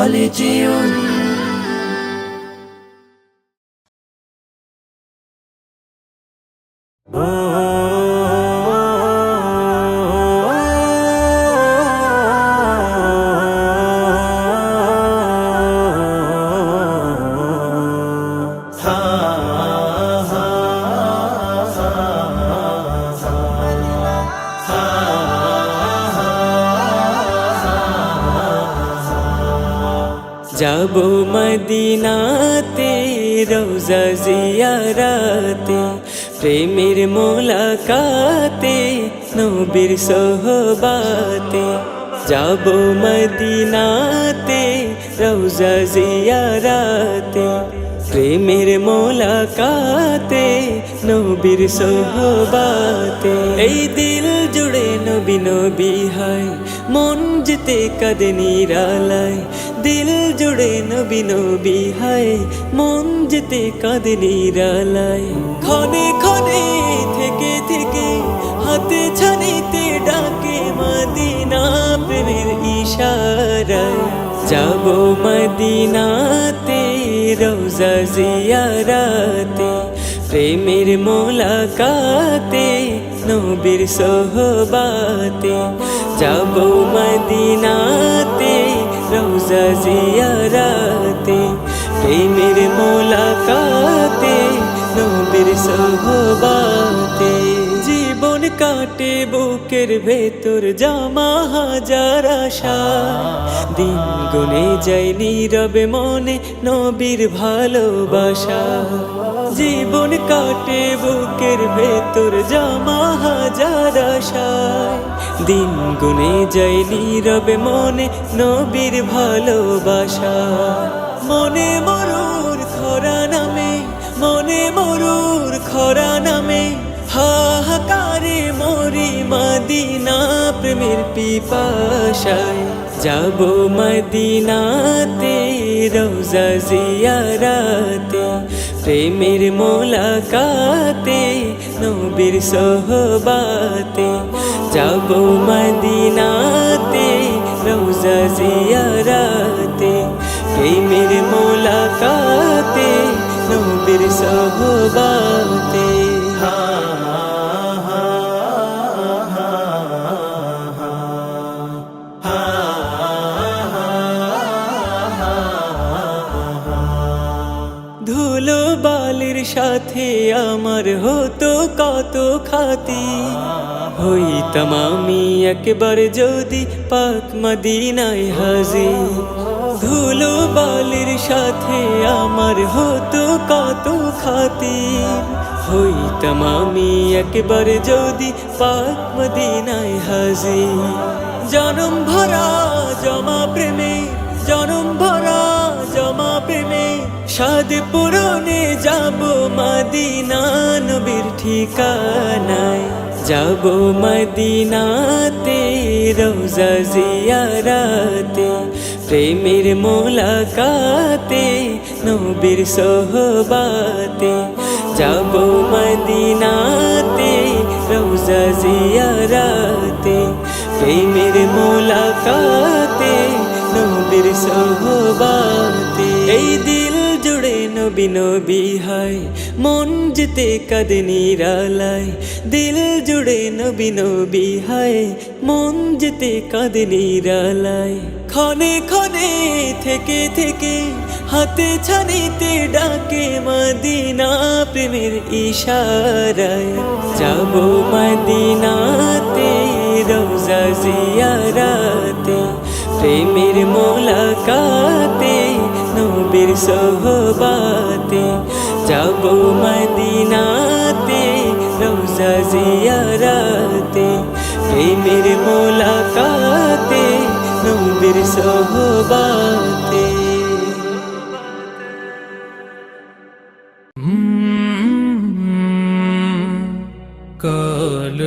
বলে যেও যাবো মদিনাতে রওজা জিয়ারাতে প্রেমের মোলাকাতে নবীর সোহবাতে যাবো মদিনাতে রওজা জিয়ারাতে প্রেমের মোলাকাতে নবীর সোহবাতে এই দিল জুড়ে নবী নবী হয় মন যেতে কাঁদে নিরালায় দিল জুড়ে নবী নবী হয় মন যেতে কাঁদে নিরালায় ক্ষণে ক্ষণে থেকে থেকে হাতে ছানিতে ডাকে মদিনা প্রেমের ইশারায় যাবো মদিনাতে রওজা জিয়ারাতে প্রেমের মোলাকাতে নবীর সোহবাতে যাবো মদিনাতে রওজা জিয়ারাতে প্রেমের মোলাকাতে নবীর সোহবাতে জীবন কাটে বুকের ভেতর জমা হাজার আশা দিন গুনে যায় নীরবে মনে নবীর ভালোবাসা জীবন কাটে বুকের ভেতর জমা হাজার আশা দিন গুনে যায় নীরবে মনে নবীর ভালোবাসা মনে মরুর খরা নামে মনে মরুর খরা নামে হাহাকারে মরি মদিনা প্রেমের পিপাসায় যাবো মদিনাতে রওজা জিয়ারাতে প্রেমের মোলাকাতে নবীর সোহবাতে যাবো মদিনাতে রওজা জিয়ারাতে প্রেমের মোলাকাতে নবীর সোহবাতে ধুলো বালির সাথে আমার হতো কত খাতি হইতাম আমি একবার যদি পাক মদিনায় হাজির ধুলো বালির সাথে আমার হতো কত খাতি হইতাম আমি একবার যদি পাক মদিনায় হাজির জনম ভরা জমা প্রেমে জনম ভরা জমা প্রেমে সাদ পূরণে যাবো মদিনা নবীর ঠিকানায় যাবো মদিনাতে রওজা জিয়ারাতে প্রেমের মোলাকাতে নবীর সোহবাতে যাবো মদিনাতে রওজা জিয়ারাতে প্রেমের মোলাকাতে নবীর সোহবাতে এই দিল জুড়ে নবী নবী হয় মন যেতে কাঁদে নিরালায় দিল জুড়ে নবী নবী হয় মন যেতে কাঁদে নিরালায় ক্ষণে ক্ষণে থেকে থেকে হাতে ছানিতে ডাকে মদিনা প্রেমের ইশারায় যাবো মদিনাতে রওজা জিয়ারাতে প্রেমের মোলাকাতে নবীর সোহবাতে যাবো মদিনাতে রওজা জিয়ারাতে প্রেমের মোলাকাতে নবীর সোহবাতে কাল